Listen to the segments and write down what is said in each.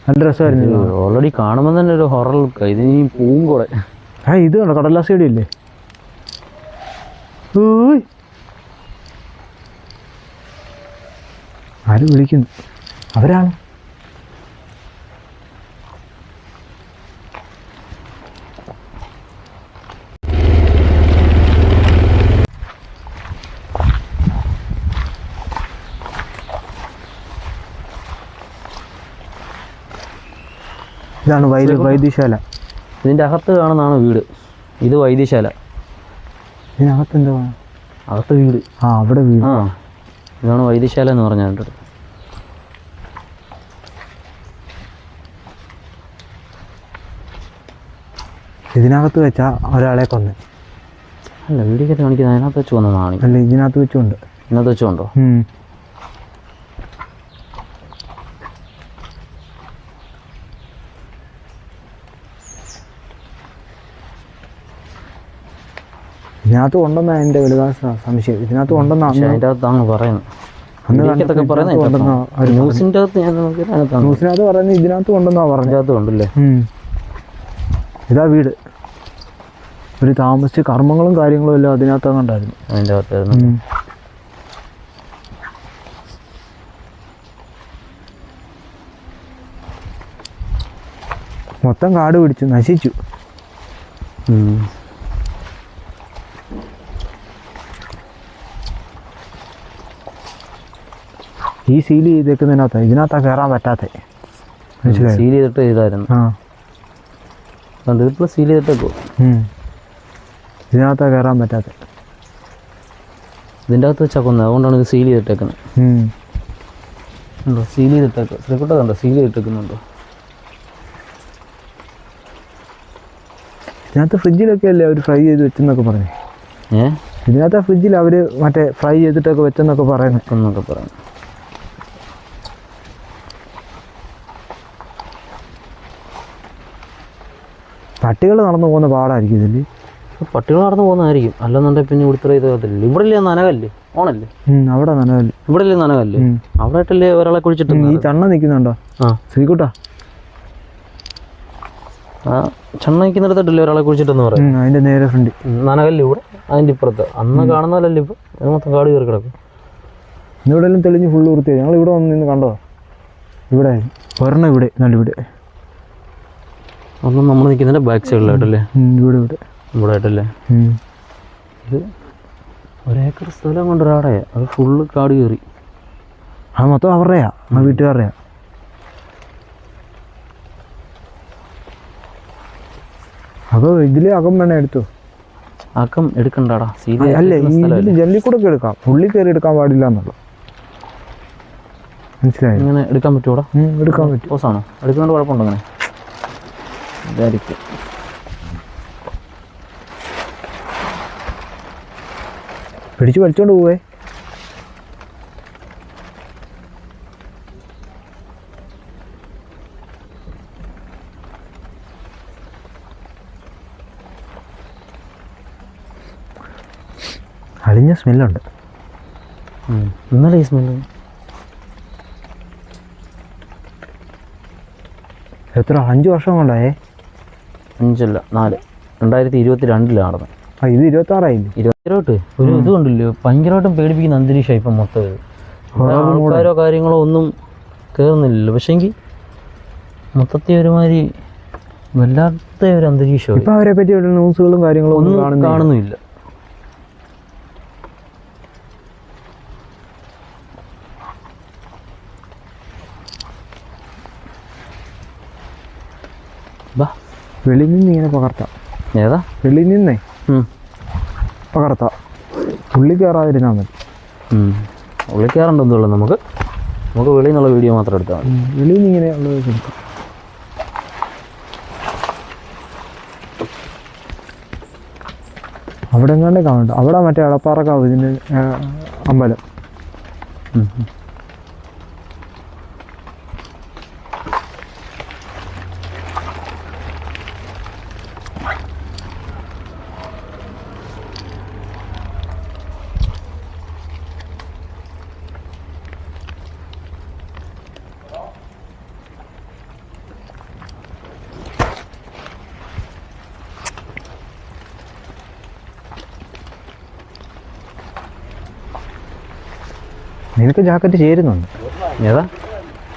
നല്ല രസമായിരുന്നു. ഓൾറെഡി കാണുമ്പോൾ തന്നെ ഒരു ഹൊറർ ലുക്കാണ്. ഇത് ഈ പൂവും കൂടെ. ഇത് കണ്ടോ കടലാസ് ചെടി അല്ലേ? ആരും വിളിക്കുന്നു. അവരാണ്. ഇതാണ് വൈദ്യശാല. ഇതിൻ്റെ അകത്ത് കാണുന്നതാണ് വീട്. ഇത് വൈദ്യശാല. ഇതിനകത്ത് എന്താ? അകത്ത് വീട്. അവിടെ വീട്. ഇതാണ് വൈദ്യശാല എന്ന് പറഞ്ഞാൽ എൻ്റെ അടുത്ത്. ഇതിനകത്ത് വെച്ചാ ഒരാളെ കൊന്ന്. അല്ല, വീടിക്കകത്ത് കാണിക്കുന്നത് അതിനകത്ത് വെച്ച് കൊന്നതാണ്. അല്ല, ഇതിനകത്ത് വെച്ചുകൊണ്ട്. ഇതിനകത്ത് വെച്ചുകൊണ്ടോ? ഇതിനകത്ത് ഉണ്ടെന്നാ എൻ്റെ വലുതാ സംശയം. ഇതിനകത്ത് ഉണ്ടെന്നാണ് അതിൻ്റെ അകത്താണ് പറയുന്നത്. ന്യൂസിനകത്ത് പറയുന്നത് ഇതിനകത്ത് ഉണ്ടെന്നാ പറഞ്ഞത്. ഉണ്ടല്ലേ? ഇതാ വീട്. ഒരു താമസിച്ച് കർമ്മങ്ങളും കാര്യങ്ങളും എല്ലാം അതിനകത്ത് കണ്ടായിരുന്നു. അതിൻ്റെ അകത്തായിരുന്നു. മൊത്തം കാട് പിടിച്ചു നശിച്ചു. ഈ സീൽ ചെയ്തേക്കുന്നതിനകത്താ, ഇതിനകത്താ കയറാൻ പറ്റാത്ത. സീൽ ചെയ്തിട്ട് ചെയ്തായിരുന്നു. ഇതിപ്പോൾ സീൽ ചെയ്തിട്ടേക്കോ? ഇതിനകത്താ കയറാൻ പറ്റാത്ത. ഇതിൻ്റെ അകത്ത് വെച്ചാൽ കൊന്നത്. അതുകൊണ്ടാണ് ഇത് സീൽ ചെയ്തിട്ടേക്കുന്നത്. ഉണ്ടോ സീൽ ചെയ്തിട്ടേക്കോ? ശ്രീകുട്ട കണ്ടോ സീൽ ചെയ്തിട്ടേക്കുന്നുണ്ടോ? ഇതിനകത്ത് ഫ്രിഡ്ജിലൊക്കെ അല്ലേ അവർ ഫ്രൈ ചെയ്ത് വെച്ചെന്നൊക്കെ പറഞ്ഞു. ഇതിനകത്ത് ഫ്രിഡ്ജിൽ അവർ മറ്റേ ഫ്രൈ ചെയ്തിട്ടൊക്കെ വെച്ചെന്നൊക്കെ പറയുന്നൊക്കെ പറയുന്നു. പട്ടികൾ നടന്നു പോകുന്ന പാടായിരിക്കും ഇതിൽ. പട്ടികൾ നടന്നു പോകുന്നതായിരിക്കും. അല്ലെന്നുണ്ടെങ്കിൽ പിന്നെ ഇവിടുത്തെ ഇത് കത്തില്ല. ഇവിടെ ഇല്ലേ നനകല്ലേ? ഓണല്ലേ? അവിടെ നനകല്ല്. ഇവിടെ ഇല്ലേ നനകല്ലേ? അവിടെ ആയിട്ടല്ലേ ഒരാളെ കുഴിച്ചിട്ട്. ഈ ചണ്ണ നിൽക്കുന്നുണ്ടോ? ശ്രീകുട്ടാ, ചണ്ണ നിൽക്കുന്നിടത്തിട്ടല്ലേ ഒരാളെ കുഴിച്ചിട്ടെന്ന് പറയും. അതിന്റെ നേരെ ഫ്രണ്ട് നനകല്ലേ? ഇവിടെ അതിൻ്റെ ഇപ്പുറത്ത്. അന്ന് കാണുന്നതല്ലേ ഇപ്പം? അത് മൊത്തം കാട് കയറി കിടക്കും. ഇന്നിവിടെ എല്ലാം തെളിഞ്ഞ് ഫുള്ള് വൃത്തിയായി. ഞങ്ങൾ ഇവിടെ വന്ന് നിന്ന് കണ്ടോ? ഇവിടെ ഒരെണ്ണം ഇവിടെ നല്ല ഇവിടെ. ഒന്നും നമ്മൾ നിൽക്കുന്നതിൻ്റെ ബാക്ക് സൈഡിലായിട്ടല്ലേ? ഇവിടെ ഇവിടെ ഇവിടെ ആയിട്ടല്ലേ? ഇത് 1 ഏക്കർ സ്ഥലം കൊണ്ടൊരാടെ അത് ഫുള്ള് കാട് കയറി. മൊത്തം അവരുടെയാ, വീട്ടുകാരുടെയാ. അപ്പോൾ ഇതിൽ അകം വേണേ എടുത്തു. അകം എടുക്കണ്ടാടാ. അല്ലേ, ഇതിൽ ജല്ലിക്കൂടെ എടുക്കാം. ഉള്ളിൽ കയറി എടുക്കാൻ പാടില്ല എന്നുള്ളത് മനസ്സിലായി. ഇങ്ങനെ എടുക്കാൻ പറ്റുമോടാ? എടുക്കാൻ പറ്റും. പോസാണോ? എടുക്കുന്നതുകൊണ്ട് കുഴപ്പമുണ്ടോ? അങ്ങനെ ഇതായിരിക്കും. പിടിച്ച് വലിച്ചോണ്ട് പോവേ. അളിഞ്ഞ സ്മെല്ലുണ്ട്. ഇന്നലെ ഈ സ്മെല്ല് എത്ര 5 വർഷം കൊണ്ടായേ? 5 അല്ല 4. 2022 നടന്നത്. ഇത് 26 22 ഒരു ഇത് കൊണ്ടില്ലോ. ഭയങ്കരമായിട്ടും പേടിപ്പിക്കുന്ന അന്തരീക്ഷമായി ഇപ്പം മൊത്തം. ആൾക്കാരോ കാര്യങ്ങളോ ഒന്നും കയറുന്നില്ലല്ലോ. പക്ഷേങ്കിൽ മൊത്തത്തിൽ ഒരുമാതിരി വല്ലാത്ത ഒരു അന്തരീക്ഷമായി. ഇപ്പം അവരെ പറ്റി ന്യൂസുകളും കാര്യങ്ങളും ഒന്നും കാണുന്നില്ല. വെളിയിൽ നിന്ന് ഇങ്ങനെ പകർത്താം. ഏതാ? വെളിയിൽ നിന്നേ പകർത്താം. ഉള്ളിൽ കയറാതിരുന്നാൽ മതി. ഉള്ളിൽ കയറണ്ടെന്നുള്ളൂ. നമുക്ക് വെളിയിൽ നിന്നുള്ള വീഡിയോ മാത്രം എടുത്താൽ മതി. വെളിയിൽ നിന്ന് ഇങ്ങനെ ഉള്ളത് എടുക്കാം. അവിടെ എങ്ങാണ്ടേ കാണണ്ട. അവിടെ മറ്റേ അളപ്പാറക്കാവ് ഇതിൻ്റെ അമ്പലം. നിനക്ക് ജാക്കറ്റ് ചേരുന്നുണ്ട്. ഏതാ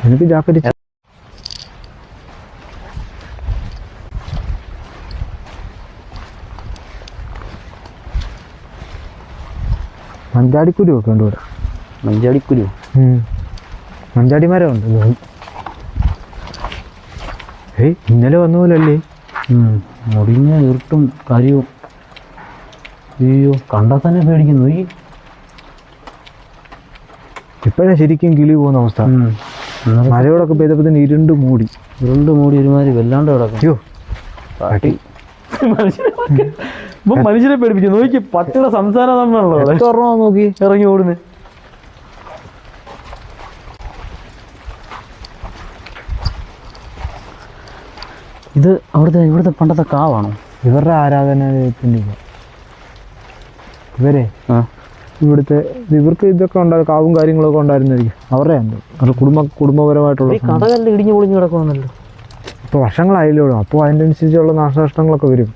എനിക്ക് ജാക്കറ്റ് മഞ്ചാടിക്കുരു ഒക്കെ ഉണ്ട് ഇവിടെ. മഞ്ചാടിക്കുരു മഞ്ചാടി മരം ഉണ്ട്. ഇന്നലെ വന്ന പോലെ അല്ലേ? മുടിഞ്ഞ ഇരുട്ടും കാര്യവും. അയ്യോ കണ്ടാൽ തന്നെ പേടിക്കുന്നു. ഈ ഇപ്പോഴാണ് ശരിക്കും കിളി പോകുന്ന അവസ്ഥ. മഴയോടൊക്കെ പെയ്തപ്പോ ഇരുണ്ട് മൂടി ഒരുമാതിരി വല്ലാണ്ട് കിടക്കും. അയ്യോ കാട്ടി മനുഷ്യനെ പേടിപ്പിച്ചു. നോക്കി പട്ടിയുടെ സംസാരം തമ്മിലുള്ള നോക്കി ഇറങ്ങി ഓടുന്നത്. ഇത് ഇവിടുത്തെ പണ്ടത്തെ കാവാണോ? ഇവരുടെ ആരാധനാലയത്തിൻ്റെ ഇവരെ ഇവർക്ക് ഇതൊക്കെ ഉണ്ടായിരുന്നു. കാവും കാര്യങ്ങളൊക്കെ ഉണ്ടായിരുന്നായിരിക്കും. അവരുടെ ഉണ്ട്. അത് കുടുംബപരമായിട്ടുള്ള കഥകല്ല് ഇടിഞ്ഞു പൊളിഞ്ഞു കിടക്കുവാണല്ലോ. ഇപ്പോൾ വർഷങ്ങളായല്ലോ. അപ്പോൾ അതിൻ്റെ അനുസരിച്ചുള്ള നാശനഷ്ടങ്ങളൊക്കെ വരും.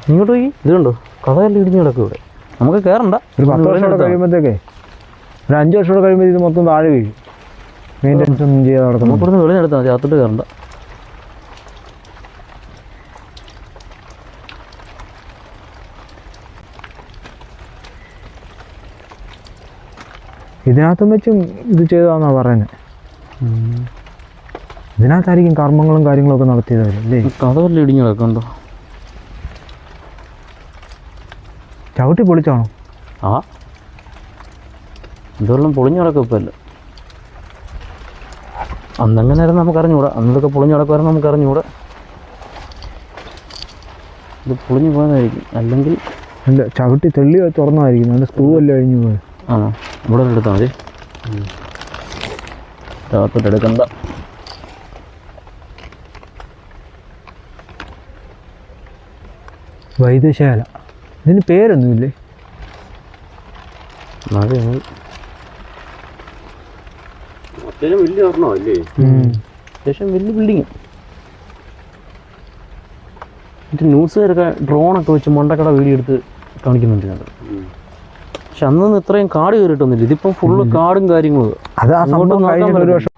ഇങ്ങോട്ട് പോയി ഇതുണ്ടോ കഥകല്ല് ഇടിഞ്ഞു കിടക്കും ഇവിടെ. നമുക്ക് കയറണ്ട. ഒരു 10 വർഷമോടെ കഴിയുമ്പോഴത്തേക്കേ, ഒരു 5 വർഷമോടെ കഴിയുമ്പോൾ ഇത് മൊത്തം താഴെ വീഴും. മെയിൻ്റെനൻസ് ഒന്നും ചെയ്യാതെ നടക്കും. നമുക്ക് ഇവിടുന്ന് വെളിയെടുത്താൽ മതി, അകത്തോട്ട് കയറണ്ട. ഇതിനകത്തും വെച്ചും ഇത് ചെയ്തതാണെന്നാണ് പറയുന്നത്. ഇതിനകത്തായിരിക്കും കർമ്മങ്ങളും കാര്യങ്ങളൊക്കെ നടത്തിയതല്ലേ. കഥകല്ല് ഇടിഞ്ഞു കിടക്കുന്നുണ്ടോ? ചവിട്ടി പൊളിച്ചാണോ? ആ ഇതെല്ലാം പൊളിഞ്ഞു കിടക്കും. ഇപ്പം അല്ല, അന്നെങ്ങനെ ആയിരുന്നു നമുക്ക് അറിഞ്ഞുകൂടാ. അന്നതൊക്കെ പൊളിഞ്ഞു കിടക്കുമായിരുന്നു നമുക്ക് അറിഞ്ഞുകൂടാ. ഇത് പൊളിഞ്ഞു പോയതായിരിക്കും. അല്ലെങ്കിൽ അല്ല, ചവിട്ടി തെള്ളി തുറന്നതായിരിക്കും. അതിൻ്റെ സ്ക്രൂ അല്ലേ കഴിഞ്ഞു പോയത്. ആണോ? ഇവിടെ എടുത്താൽ മതി. അകത്തോട്ട് എടുക്കണ്ട. വൈദ്യശാല. ഇതിന് പേരൊന്നുമില്ലേ? അത്യാവശ്യം വലിയ ഒരെണ്ണമല്ലേ? അത്യാവശ്യം വലിയ ബിൽഡിങ്. എന്നിട്ട് ന്യൂസുകാരൊക്കെ ഡ്രോണൊക്കെ വെച്ച് മണ്ടക്കട വീഡിയോ എടുത്ത് കാണിക്കുന്നുണ്ട്. പക്ഷെ അന്നൊന്നും ഇത്രയും കാട് കയറിയിട്ടൊന്നുമില്ല. ഇതിപ്പം ഫുള്ള് കാടും കാര്യങ്ങളും. അത് ആ സംഭവം കഴിഞ്ഞ ഒരു വർഷം